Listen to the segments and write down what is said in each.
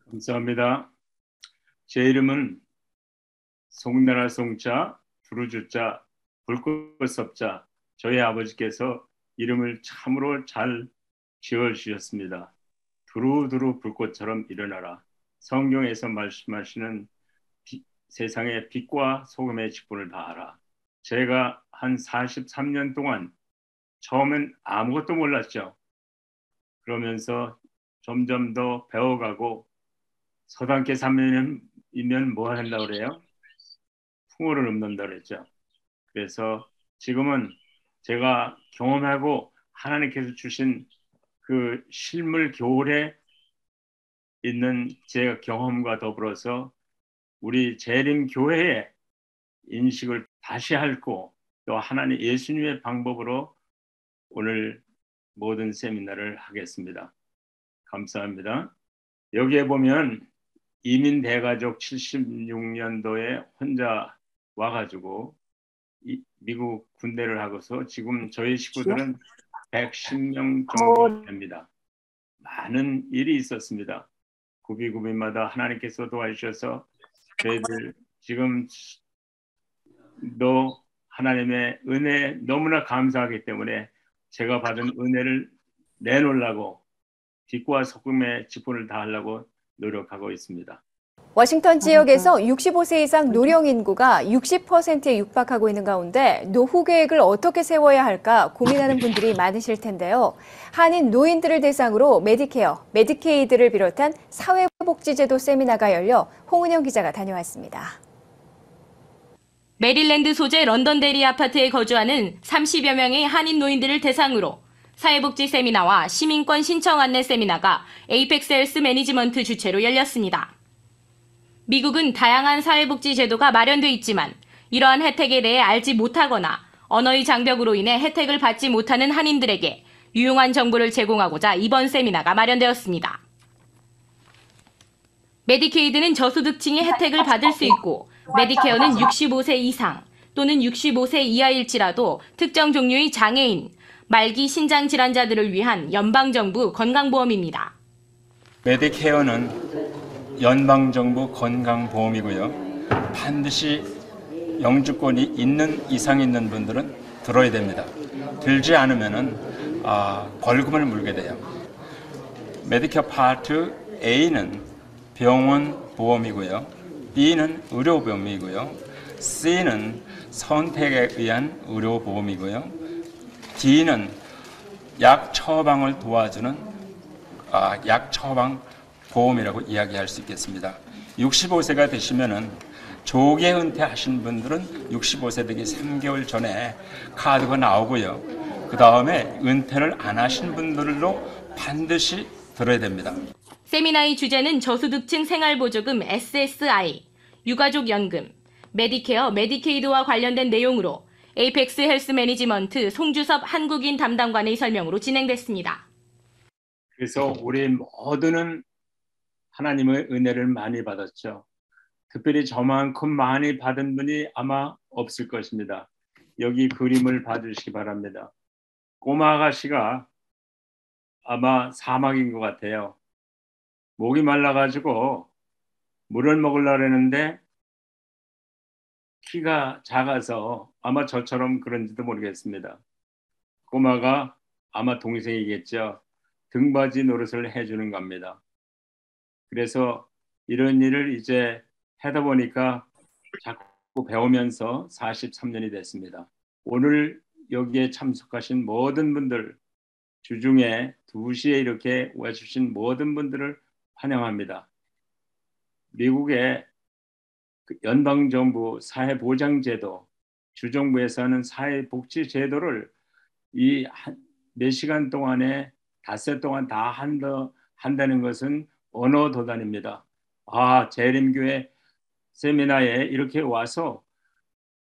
감사합니다. 제 이름은 송나라 송자, 두루주자, 불꽃섭자. 저희 아버지께서 이름을 참으로 잘 지어주셨습니다. 두루두루 불꽃처럼 일어나라. 성경에서 말씀하시는 세상의 빛과 소금의 직분을 다하라. 제가 한 43년 동안 처음엔 아무것도 몰랐죠. 그러면서 점점 더 배워가고 서당계 3년이면 뭐 한다고 그래요? 풍어를 읊는다고 그랬죠. 그래서 지금은 제가 경험하고 하나님께서 주신 그 실물 교울에 있는 제 경험과 더불어서 우리 재림 교회의 인식을 다시 핥고 또 하나님 예수님의 방법으로 오늘 모든 세미나를 하겠습니다. 감사합니다. 여기에 보면 이민 대가족 76년도에 혼자 와가지고 미국 군대를 하고서 지금 저희 식구들은 110명 정도 됩니다. 많은 일이 있었습니다. 구비구비마다 하나님께서 도와주셔서 저희들 지금도 하나님의 은혜에 너무나 감사하기 때문에 제가 받은 은혜를 내놓으려고 빛과 소금의 직분을 다하려고 노력하고 있습니다. 워싱턴 지역에서 65세 이상 노령 인구가 60%에 육박하고 있는 가운데 노후 계획을 어떻게 세워야 할까 고민하는 분들이 많으실 텐데요. 한인 노인들을 대상으로 메디케어, 메디케이드를 비롯한 사회복지제도 세미나가 열려 홍은영 기자가 다녀왔습니다. 메릴랜드 소재 런던데리 아파트에 거주하는 30여 명의 한인 노인들을 대상으로 사회복지 세미나와 시민권 신청 안내 세미나가 에이펙스 헬스 매니지먼트 주최로 열렸습니다. 미국은 다양한 사회복지 제도가 마련돼 있지만 이러한 혜택에 대해 알지 못하거나 언어의 장벽으로 인해 혜택을 받지 못하는 한인들에게 유용한 정보를 제공하고자 이번 세미나가 마련되었습니다. 메디케이드는 저소득층이 혜택을 받을 수 있고 메디케어는 65세 이상 또는 65세 이하일지라도 특정 종류의 장애인, 말기 신장 질환자들을 위한 연방정부 건강보험입니다. 메디케어는 연방정부 건강보험이고요. 반드시 영주권이 있는 이상 있는 분들은 들어야 됩니다. 들지 않으면은 벌금을 물게 돼요. 메디케어 파트 A는 병원 보험이고요. B는 의료보험이고요. C는 선택에 의한 의료보험이고요. D는 약 처방을 도와주는 약 처방 보험이라고 이야기할 수 있겠습니다. 65세가 되시면은 조기 은퇴하신 분들은 65세 되기 3개월 전에 카드가 나오고요. 그 다음에 은퇴를 안 하신 분들로 반드시 들어야 됩니다. 세미나의 주제는 저소득층 생활보조금 SSI, 유가족연금, 메디케어, 메디케이드와 관련된 내용으로 에이펙스 헬스 매니지먼트 송주섭 한국인 담당관의 설명으로 진행됐습니다. 그래서 우리 모두는 하나님의 은혜를 많이 받았죠. 특별히 저만큼 많이 받은 분이 아마 없을 것입니다. 여기 그림을 봐주시기 바랍니다. 꼬마 아가씨가 아마 사막인 것 같아요. 목이 말라가지고 물을 먹으려고 했는데 키가 작아서 아마 저처럼 그런지도 모르겠습니다. 꼬마가 아마 동생이겠죠. 등받이 노릇을 해주는 겁니다. 그래서 이런 일을 이제 하다 보니까 자꾸 배우면서 43년이 됐습니다. 오늘 여기에 참석하신 모든 분들, 주중에 2시에 이렇게 와주신 모든 분들을 환영합니다. 미국의 연방정부 사회보장제도, 주정부에서 하는 사회복지제도를 이 몇 시간 동안에 닷새 동안 다 한다는 것은 언어도단입니다. 재림교회 세미나에 이렇게 와서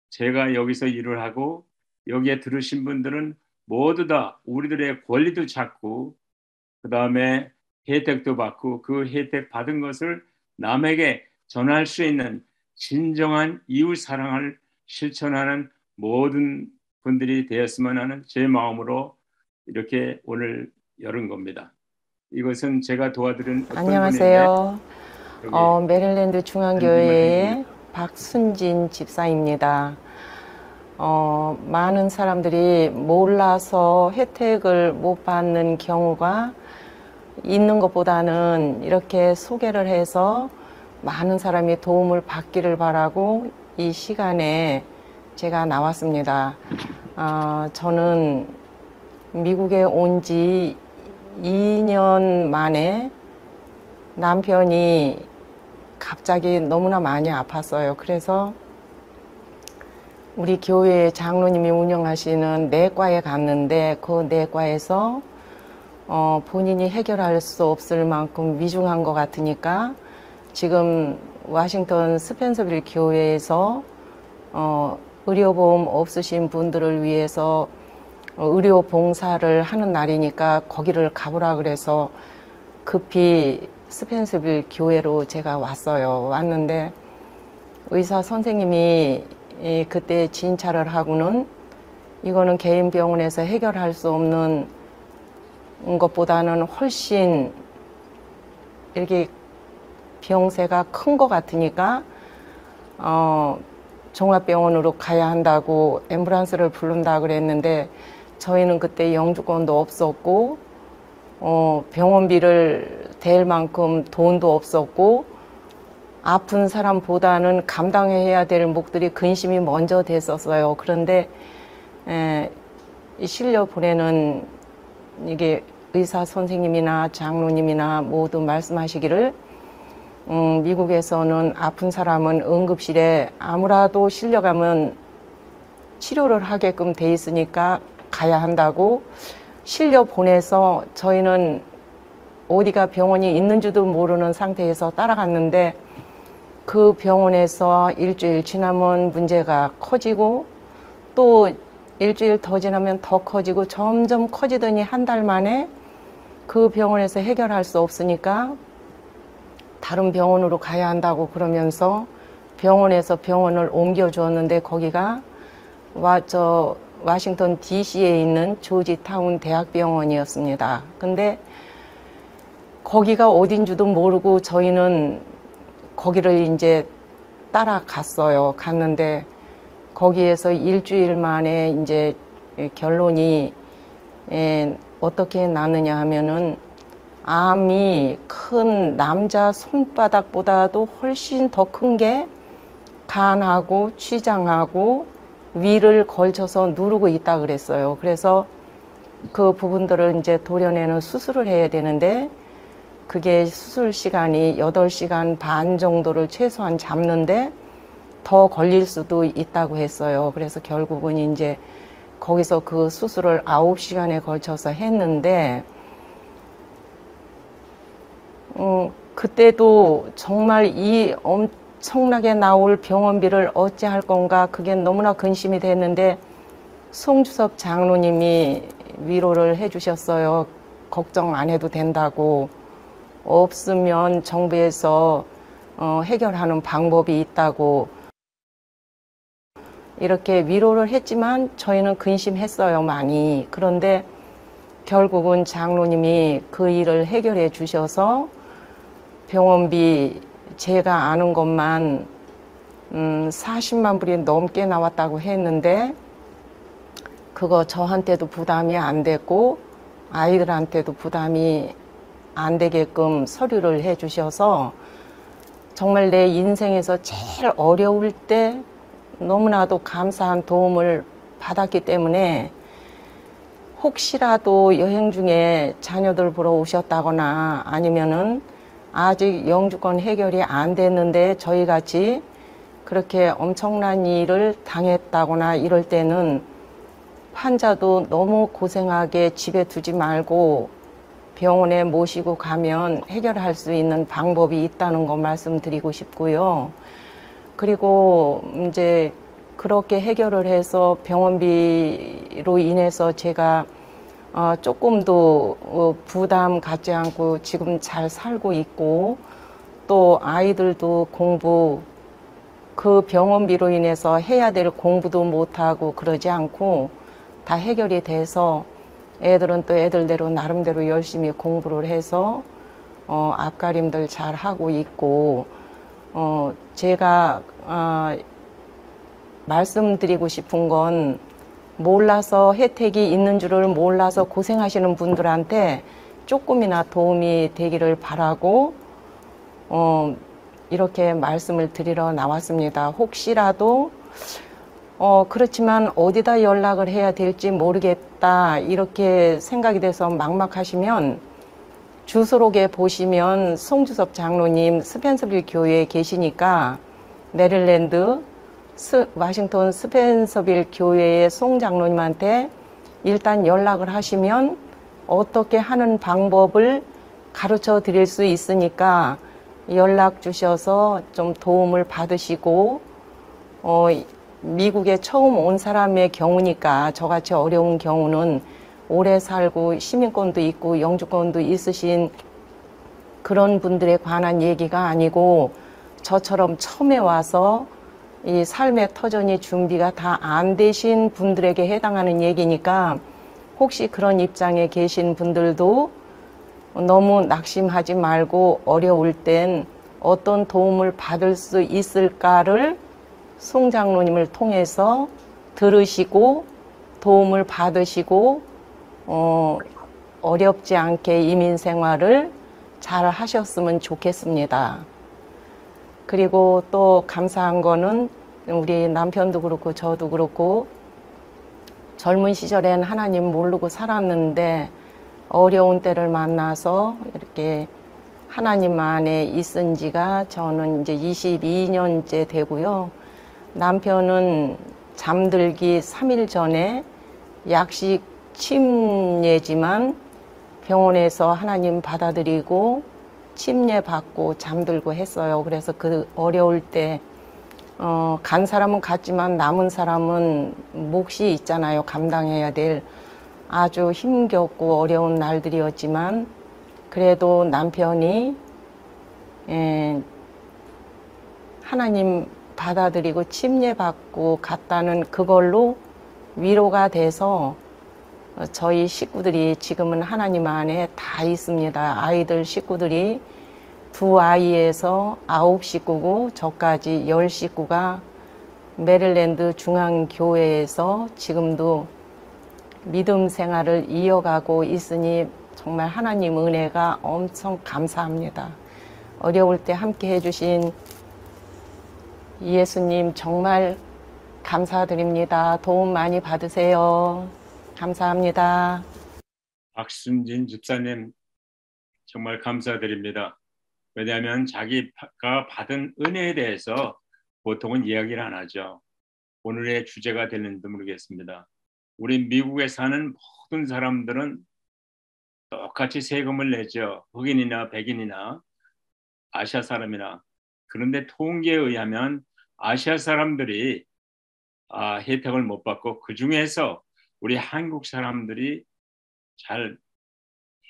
제가 여기서 일을 하고 여기에 들으신 분들은 모두 다 우리들의 권리도 찾고 그 다음에 혜택도 받고 그 혜택 받은 것을 남에게 전할 수 있는 진정한 이웃 사랑을 실천하는 모든 분들이 되었으면 하는 제 마음으로 이렇게 오늘 열은 겁니다. 이것은 제가 도와드린 어떤 안녕하세요. 분인데 메릴랜드 중앙교회의 박순진 집사입니다. 많은 사람들이 몰라서 혜택을 못 받는 경우가 있는 것보다는 이렇게 소개를 해서 많은 사람이 도움을 받기를 바라고 이 시간에 제가 나왔습니다. 저는 미국에 온 지 2년 만에 남편이 갑자기 너무나 많이 아팠어요. 그래서 우리 교회 장로님이 운영하시는 내과에 갔는데 그 내과에서 본인이 해결할 수 없을 만큼 위중한 것 같으니까 지금 워싱턴 스펜서빌 교회에서 의료보험 없으신 분들을 위해서 의료 봉사를 하는 날이니까 거기를 가보라 그래서 급히 스펜서빌 교회로 제가 왔는데 의사 선생님이 그때 진찰을 하고는 이거는 개인 병원에서 해결할 수 없는 것보다는 훨씬 이렇게 병세가 큰 것 같으니까 종합병원으로 가야 한다고 앰뷸런스를 부른다 그랬는데 저희는 그때 영주권도 없었고 병원비를 댈 만큼 돈도 없었고 아픈 사람보다는 감당해야 될 몫들이 근심이 먼저 됐었어요. 그런데 실려 보내는 이게 의사 선생님이나 장로님이나 모두 말씀하시기를 미국에서는 아픈 사람은 응급실에 아무라도 실려가면 치료를 하게끔 돼 있으니까 가야 한다고 실려 보내서 저희는 어디가 병원이 있는지도 모르는 상태에서 따라갔는데 그 병원에서 일주일 지나면 문제가 커지고 또 일주일 더 지나면 더 커지고 점점 커지더니 한 달 만에 그 병원에서 해결할 수 없으니까 다른 병원으로 가야 한다고 그러면서 병원에서 병원을 옮겨 주었는데 거기가 워싱턴 DC에 있는 조지타운 대학병원이었습니다. 근데 거기가 어딘지도 모르고 저희는 거기를 이제 따라갔어요. 갔는데 거기에서 일주일 만에 이제 결론이 어떻게 나느냐 하면은 암이 큰 남자 손바닥보다도 훨씬 더 큰 게 간하고 췌장하고 위를 걸쳐서 누르고 있다 그랬어요. 그래서 그 부분들을 이제 도려내는 수술을 해야 되는데 그게 수술 시간이 8시간 반 정도를 최소한 잡는데 더 걸릴 수도 있다고 했어요. 그래서 결국은 이제 거기서 그 수술을 9시간에 걸쳐서 했는데 그때도 정말 이 엄청나게 나올 병원비를 어찌할 건가 그게 너무나 근심이 됐는데 송주섭 장로님이 위로를 해주셨어요. 걱정 안 해도 된다고. 없으면 정부에서 해결하는 방법이 있다고 이렇게 위로를 했지만 저희는 근심했어요, 많이. 그런데 결국은 장로님이 그 일을 해결해 주셔서 병원비 제가 아는 것만 40만 불이 넘게 나왔다고 했는데 그거 저한테도 부담이 안 됐고 아이들한테도 부담이 안 되게끔 서류를 해 주셔서 정말 내 인생에서 제일 어려울 때 너무나도 감사한 도움을 받았기 때문에 혹시라도 여행 중에 자녀들 보러 오셨다거나 아니면은 아직 영주권 해결이 안 됐는데 저희 같이 그렇게 엄청난 일을 당했다거나 이럴 때는 환자도 너무 고생하게 집에 두지 말고 병원에 모시고 가면 해결할 수 있는 방법이 있다는 거 말씀드리고 싶고요. 그리고 이제 그렇게 해결을 해서 병원비로 인해서 제가 조금도 부담 갖지 않고 지금 잘 살고 있고 또 아이들도 공부 그 병원비로 인해서 해야 될 공부도 못하고 그러지 않고 다 해결이 돼서 애들은 또 애들대로 나름대로 열심히 공부를 해서 앞가림들 잘 하고 있고, 제가 말씀드리고 싶은 건 몰라서 혜택이 있는 줄을 몰라서 고생하시는 분들한테 조금이나 도움이 되기를 바라고 이렇게 말씀을 드리러 나왔습니다. 혹시라도 그렇지만 어디다 연락을 해야 될지 모르겠다 이렇게 생각이 돼서 막막하시면 주소록에 보시면 송주섭 장로님 스펜서빌 교회에 계시니까 메릴랜드 워싱턴 스펜서빌 교회의 송 장로님한테 일단 연락을 하시면 어떻게 하는 방법을 가르쳐 드릴 수 있으니까 연락 주셔서 좀 도움을 받으시고 미국에 처음 온 사람의 경우니까 저같이 어려운 경우는 오래 살고 시민권도 있고 영주권도 있으신 그런 분들에 관한 얘기가 아니고 저처럼 처음에 와서 이 삶의 터전이 준비가 다 안 되신 분들에게 해당하는 얘기니까 혹시 그런 입장에 계신 분들도 너무 낙심하지 말고 어려울 땐 어떤 도움을 받을 수 있을까를 송 장로님을 통해서 들으시고 도움을 받으시고 어렵지 않게 이민 생활을 잘 하셨으면 좋겠습니다. 그리고 또 감사한 거는 우리 남편도 그렇고 저도 그렇고 젊은 시절엔 하나님 모르고 살았는데 어려운 때를 만나서 이렇게 하나님 안에 있은 지가 저는 이제 22년째 되고요. 남편은 잠들기 3일 전에 약식 침례지만 병원에서 하나님 받아들이고 침례 받고 잠들고 했어요. 그래서 그 어려울 때 간 사람은 갔지만 남은 사람은 몫이 있잖아요. 감당해야 될 아주 힘겹고 어려운 날들이었지만 그래도 남편이 하나님 받아들이고 침례 받고 갔다는 그걸로 위로가 돼서 저희 식구들이 지금은 하나님 안에 다 있습니다. 아이들 식구들이 2아이에서 9식구고 저까지 10식구가 메릴랜드 중앙교회에서 지금도 믿음 생활을 이어가고 있으니 정말 하나님 은혜가 엄청 감사합니다. 어려울 때 함께 해주신 예수님 정말 감사드립니다. 도움 많이 받으세요. 감사합니다. 박순진 집사님 정말 감사드립니다. 왜냐하면 자기가 받은 은혜에 대해서 보통은 이야기를 안 하죠. 오늘의 주제가 되는지도 모르겠습니다. 우리 미국에 사는 모든 사람들은 똑같이 세금을 내죠. 흑인이나 백인이나 아시아 사람이나. 그런데 통계에 의하면 아시아 사람들이 혜택을 못 받고 그중에서 우리 한국 사람들이 잘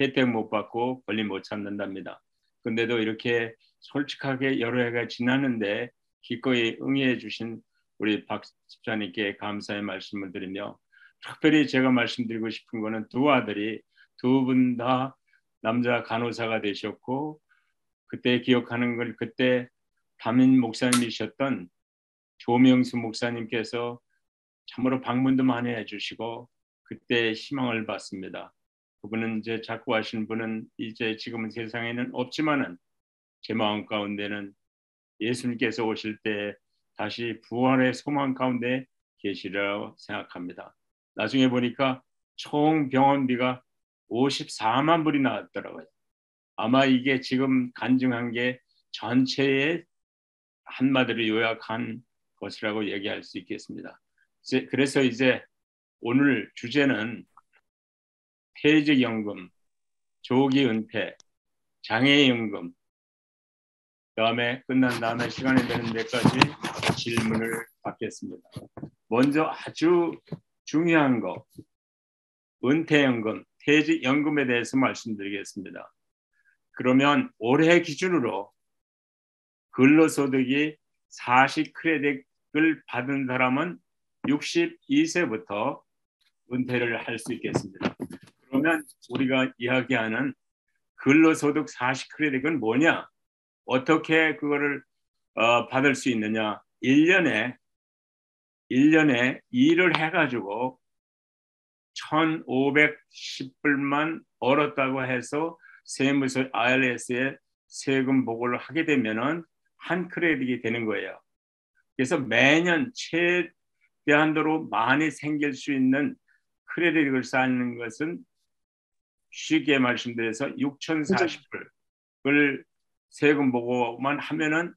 혜택 못 받고 권리 못 찾는답니다. 근데도 이렇게 솔직하게 여러 해가 지났는데 기꺼이 응해 주신 우리 박 집사님께 감사의 말씀을 드리며 특별히 제가 말씀드리고 싶은 거는 두 아들이 두 분 다 남자 간호사가 되셨고 그때 기억하는 걸 그때 담임 목사님이셨던 조명수 목사님께서 참으로 방문도 많이 해주시고 그때 희망을 받습니다. 그분은 이제 자꾸 하시는 분은 이제 지금은 세상에는 없지만은 제 마음 가운데는 예수님께서 오실 때 다시 부활의 소망 가운데 계시리라고 생각합니다. 나중에 보니까 총 병원비가 54만 불이 나왔더라고요. 아마 이게 지금 간증한 게 전체의 한마디로 요약한 것이라고 얘기할 수 있겠습니다. 그래서 이제 오늘 주제는 퇴직연금, 조기 은퇴, 장애연금, 그다음에 끝난 다음에 시간이 되는 데까지 질문을 받겠습니다. 먼저 아주 중요한 거, 은퇴연금, 퇴직연금에 대해서 말씀드리겠습니다. 그러면 올해 기준으로 근로소득이 40크레딧을 받은 사람은 62세부터 은퇴를 할 수 있겠습니다. 그러면 우리가 이야기하는 근로소득 40크레딧은 뭐냐? 어떻게 그거를 받을 수 있느냐? 1년에 일을 해가지고 1,510불만 벌었다고 해서 세무서 IRS에 세금 보고를 하게 되면은 한 크레딧이 되는 거예요. 그래서 매년 최대한도로 많이 생길 수 있는 크레딧을 쌓는 것은 쉽게 말씀드려서 6,040불을 세금 보고만 하면은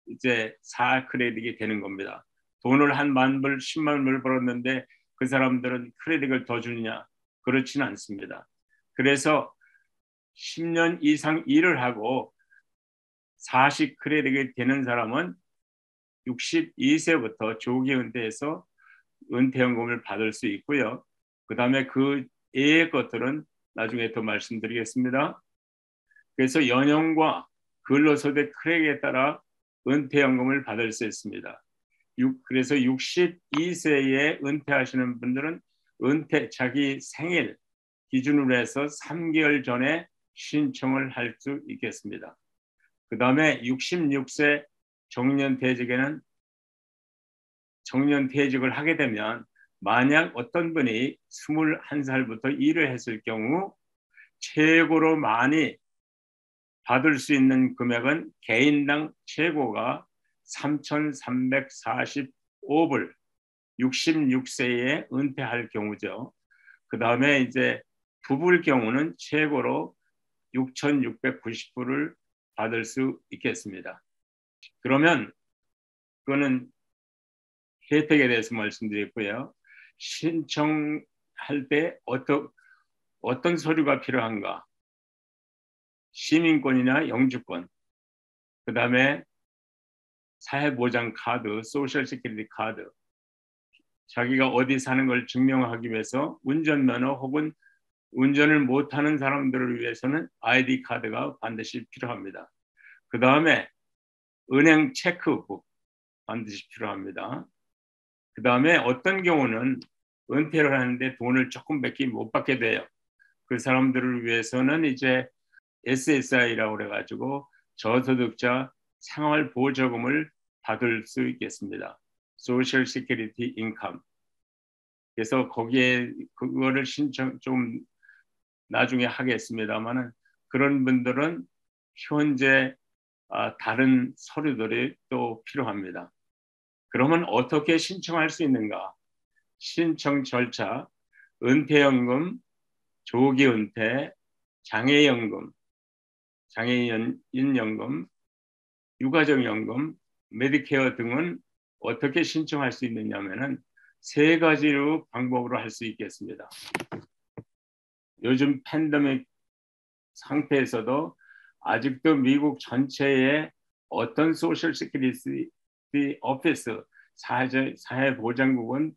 이제 4크레딧이 되는 겁니다. 돈을 한 10,000불, 100,000불 벌었는데 그 사람들은 크레딧을 더 주느냐? 그렇지는 않습니다. 그래서 10년 이상 일을 하고 40크레딧이 되는 사람은 62세부터 조기 은퇴해서 은퇴연금을 받을 수 있고요. 그 다음에 그 외의 것들은 나중에 더 말씀드리겠습니다. 그래서 연령과 근로소득 크레딧에 따라 은퇴연금을 받을 수 있습니다. 그래서 62세에 은퇴하시는 분들은 자기 생일 기준으로 해서 3개월 전에 신청을 할 수 있겠습니다. 그 다음에 66세 정년퇴직에는 정년퇴직을 하게 되면 만약 어떤 분이 21살부터 일을 했을 경우 최고로 많이 받을 수 있는 금액은 개인당 최고가 3,345불 66세에 은퇴할 경우죠. 그 다음에 이제 부부일 경우는 최고로 6,690불을 받을 수 있겠습니다. 그러면 그거는 혜택에 대해서 말씀드렸고요. 신청할 때 어떤 서류가 필요한가? 시민권이나 영주권, 그 다음에 사회보장 카드, 소셜 시큐리티 카드, 자기가 어디 사는 걸 증명하기 위해서 운전면허 혹은 운전을 못하는 사람들을 위해서는 ID 카드가 반드시 필요합니다. 그 다음에 은행 체크북 반드시 필요합니다. 그 다음에 어떤 경우는 은퇴를 하는데 돈을 조금밖에 못 받게 돼요. 그 사람들을 위해서는 이제 SSI라고 그래가지고 저소득자 생활보조금을 받을 수 있겠습니다. Social Security Income. 그래서 거기에 그거를 신청 좀 나중에 하겠습니다만은 그런 분들은 현재 다른 서류들이 또 필요합니다. 그러면 어떻게 신청할 수 있는가? 신청 절차, 은퇴연금, 조기은퇴, 장애연금, 장애인연금, 유가족연금, 메디케어 등은 어떻게 신청할 수 있느냐면은 세 가지로 방법으로 할 수 있겠습니다. 요즘 팬데믹 상태에서도 아직도 미국 전체에 어떤 소셜 시큐리티 오피스 사회보장국은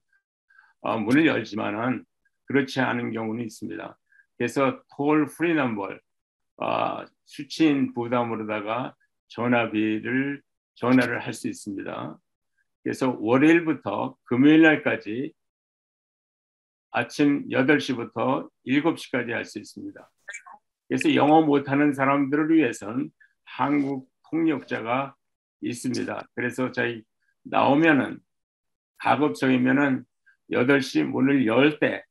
문을 열지만은 그렇지 않은 경우는 있습니다. 그래서 톨 프리 넘버 수취인 부담으로다가 전화를 할 수 있습니다. 그래서 월요일부터 금요일 날까지 아침 8시부터 7시까지 할 수 있습니다. 그래서 영어 못하는 사람들을 위해서는 한국 통역자가 있습니다. 그래서 저희 나오면은 가급적이면은 8시 문을 열 때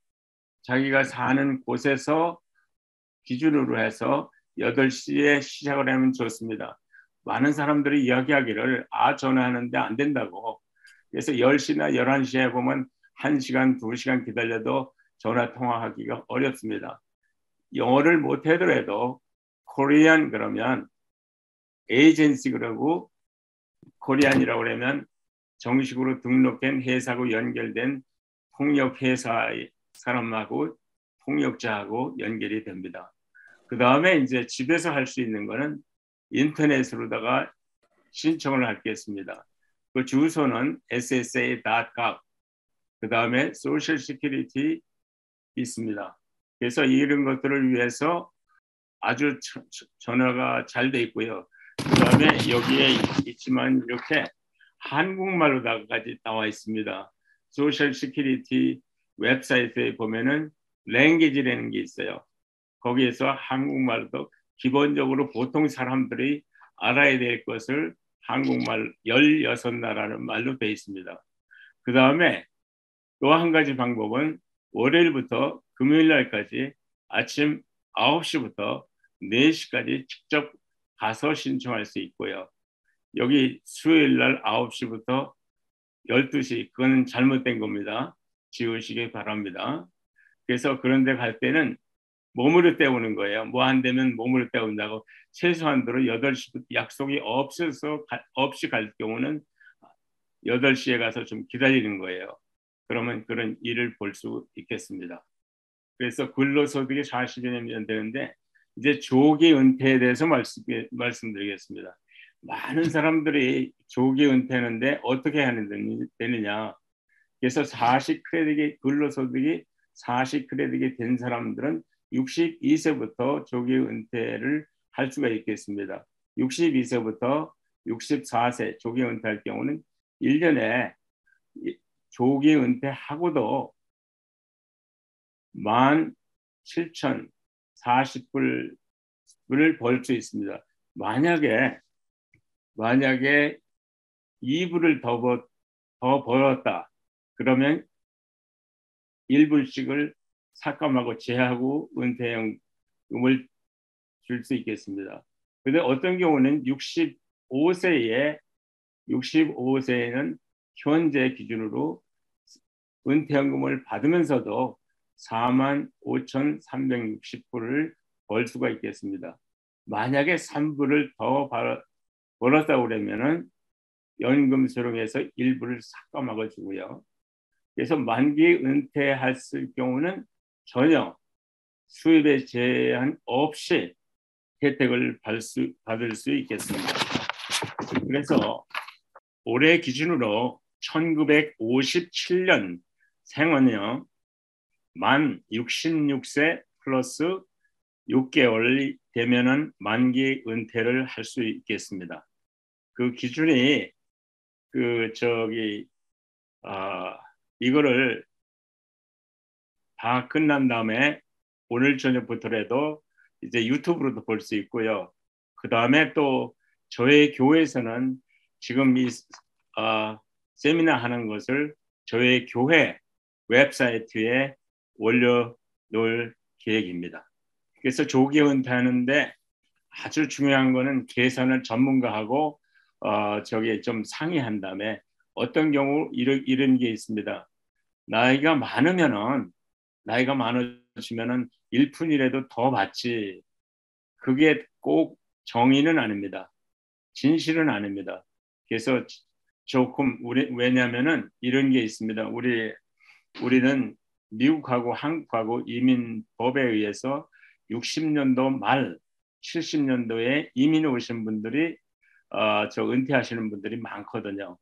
자기가 사는 곳에서 기준으로 해서 8시에 시작을 하면 좋습니다. 많은 사람들이 이야기하기를 전화하는데 안 된다고. 그래서 10시나 11시에 보면 1시간, 2시간 기다려도 전화 통화하기가 어렵습니다. 영어를 못하더라도 코리안 그러면 에이전시 그러고 코리안이라고 그러면 정식으로 등록된 회사하고 연결된 통역 회사의 사람하고 통역자하고 연결이 됩니다. 그 다음에 이제 집에서 할 수 있는 거는 인터넷으로다가 신청을 하겠습니다. 그 주소는 ssa.gov 그 다음에 소셜 시큐리티 있습니다. 그래서 이런 것들을 위해서 아주 전화가 잘 돼 있고요. 그 다음에 여기에 있지만 이렇게 한국말로다까지 나와 있습니다. 소셜 시큐리티 웹사이트에 보면은 랭귀지라는 게 있어요. 거기에서 한국말도 기본적으로 보통 사람들이 알아야 될 것을 한국말 16나라는 말로 되어 있습니다. 그 다음에 또 한 가지 방법은 월요일부터 금요일 날까지 아침 9시부터 4시까지 직접 가서 신청할 수 있고요. 여기 수요일 날 9시부터 12시, 그건 잘못된 겁니다. 지우시기 바랍니다. 그래서 그런데 갈 때는 몸으로 때우는 거예요. 뭐 안 되면 몸으로 때운다고. 최소한도로 8시 약속이 없이 갈 경우는 8시에 가서 좀 기다리는 거예요. 그러면 그런 일을 볼 수 있겠습니다. 그래서 근로소득이 40여년 되는데 이제 조기 은퇴에 대해서 말씀드리겠습니다. 많은 사람들이 조기 은퇴하는데 어떻게 되느냐. 그래서 40크레딧이 근로소득이 40크레딧이 된 사람들은 62세부터 조기 은퇴를 할 수가 있겠습니다. 62세부터 64세 조기 은퇴할 경우는 1년에 조기 은퇴하고도 17,040불을 벌 수 있습니다. 만약에 2불을 더 벌었다. 그러면 1불씩을 삭감하고 제하고 은퇴연금을 줄 수 있겠습니다. 그런데 어떤 경우는 65세에는 현재 기준으로 은퇴연금을 받으면서도 45,360불을 벌 수가 있겠습니다. 만약에 3불을 더 벌었다고 그러면은 연금 수령에서 일부를 삭감하고 주고요. 그래서 만기 은퇴했을 경우는 전혀 수입에 제한 없이 혜택을 받을 수 있겠습니다. 그래서 올해 기준으로 1957년 생원형 만 66세 플러스 6개월이 되면은 만기 은퇴를 할 수 있겠습니다. 그 기준이 이거를 다 끝난 다음에 오늘 저녁부터라도 이제 유튜브로도 볼 수 있고요. 그 다음에 또 저희 교회에서는 지금 이 세미나 하는 것을 저희 교회 웹사이트에 올려놓을 계획입니다. 그래서 조기 은퇴하는데 아주 중요한 거는 계산을 전문가하고 좀 상의한 다음에 어떤 경우 이런 게 있습니다. 나이가 많아지면은 1푼이라도 더 받지. 그게 꼭 정의는 아닙니다. 진실은 아닙니다. 그래서 조금 왜냐하면은 이런 게 있습니다. 우리는 미국하고 한국하고 이민법에 의해서 60년도 말 70년도에 이민 오신 분들이 은퇴하시는 분들이 많거든요.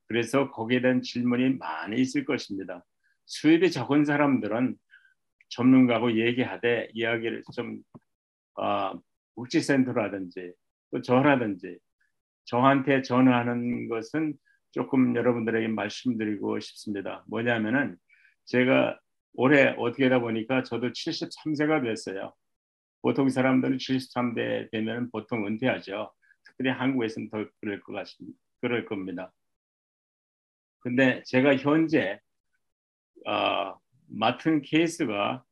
그래서 거기에 대한 질문이 많이 있을 것입니다. 수입이 적은 사람들은 전문가하고 이야기를 좀 복지센터라든지 또 저라든지 저한테 전화하는 것은 조금 여러분들에게 말씀드리고 싶습니다. 뭐냐면은 제가 올해 어떻게 하다 보니까 저도 73세가 됐어요. 보통 사람들은 73세 되면 보통 은퇴하죠. 특별히 한국에서는 더 그럴 겁니다. 근데 제가 현재 맡은 케이스가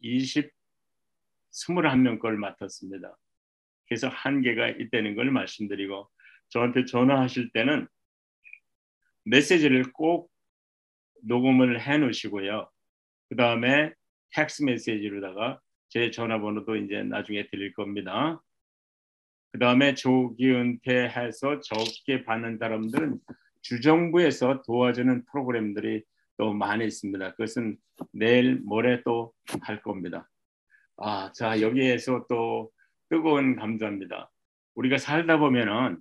21명 걸 맡았습니다. 그래서 한계가 있다는 걸 말씀드리고 저한테 전화하실 때는 메시지를 꼭 녹음을 해 놓으시고요. 그 다음에 텍스트 메시지로다가 제 전화번호도 이제 나중에 드릴 겁니다. 그 다음에 조기 은퇴해서 적게 받는 사람들은 주정부에서 도와주는 프로그램들이 또 많이 있습니다. 그것은 내일 모레 또 할 겁니다. 자, 여기에서 또 뜨거운 감사합니다. 우리가 살다 보면은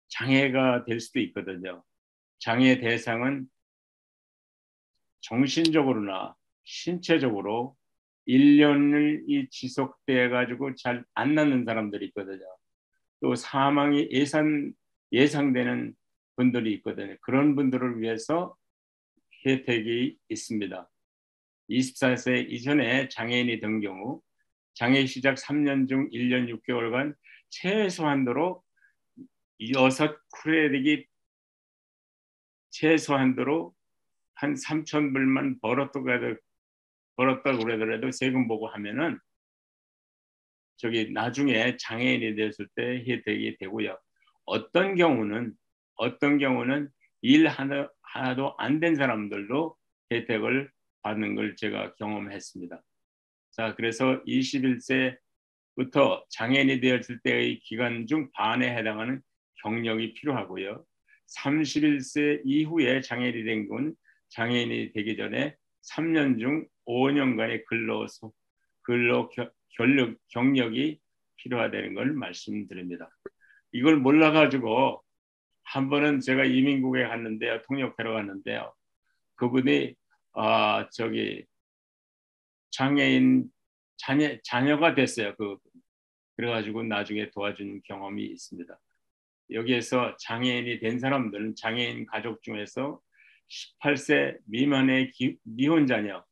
장애가 될 수도 있거든요. 장애 대상은 정신적으로나 신체적으로 1년이 지속돼 가지고 잘 안 낫는 사람들이 있거든요. 또 사망이 예상되는 분들이 있거든요. 그런 분들을 위해서 혜택이 있습니다. 24세 이전에 장애인이 된 경우 장애 시작 3년 중 1년 6개월간 최소한도로 6 크레딧이 최소한도로 한 3,000불만 벌었다고 그러더라도 세금 보고 하면은 저기 나중에 장애인이 됐을 때 혜택이 되고요. 어떤 경우는 일 하나도 안 된 사람들도 혜택을 받는 걸 제가 경험했습니다. 자, 그래서 21세부터 장애인이 되었을 때의 기간 중 반에 해당하는 경력이 필요하고요. 31세 이후에 장애인이 된 건 장애인이 되기 전에 3년 중 5년간의 경력이 필요하다는 걸 말씀드립니다. 이걸 몰라가지고 한 번은 제가 이민국에 갔는데요, 통역하러 갔는데요, 그분이 저기 장애인 자녀가 됐어요. 그래가지고 나중에 도와준 경험이 있습니다. 여기에서 장애인이 된 사람들은 장애인 가족 중에서 18세 미만의 미혼 자녀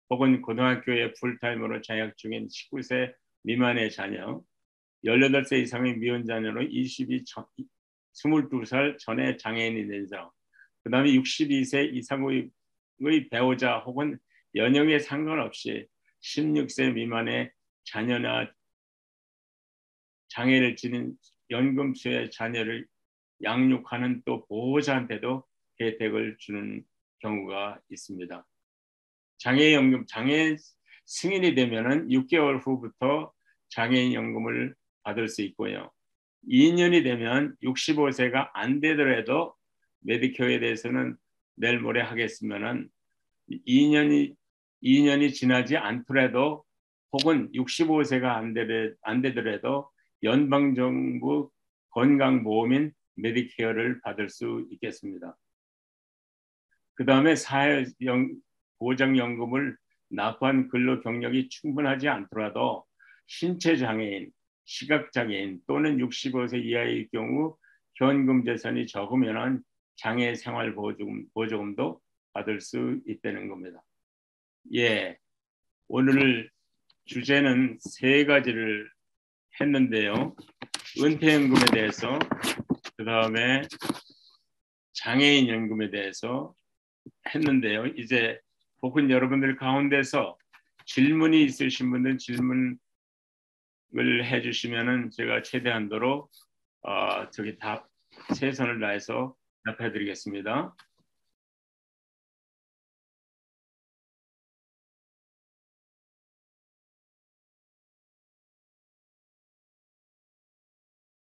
혹은 고등학교에 풀타임으로 재학 중인 19세 미만의 자녀, 18세 이상의 미혼 자녀로 22살 전에 장애인이 된 사람, 그 다음에 62세 이상의 배우자 혹은 연령에 상관없이 16세 미만의 자녀나 장애를 지닌 연금수의 자녀를 양육하는 또 보호자한테도 혜택을 주는 경우가 있습니다. 장애 승인이 되면은 6개월 후부터 장애인 연금을 받을 수 있고요. 2년이 되면 65세가 안 되더라도 메디케어에 대해서는 내일 모레 하겠으면은 2년이 지나지 않더라도 혹은 65세가 안 되더라도 연방정부 건강보험인 메디케어를 받을 수 있겠습니다. 그 다음에 사회보장연금을 납부한 근로 경력이 충분하지 않더라도 신체장애인, 시각장애인 또는 65세 이하의 경우 현금 재산이 적으면 장애 생활보조금도 받을 수 있다는 겁니다. 예, 오늘 주제는 3가지를 했는데요. 은퇴연금에 대해서, 그 다음에 장애인 연금에 대해서 했는데요. 이제 혹은 여러분들 가운데서 질문이 있으신 분들 질문을 해주시면은 제가 최대한도로 최선을 다해서 답해드리겠습니다.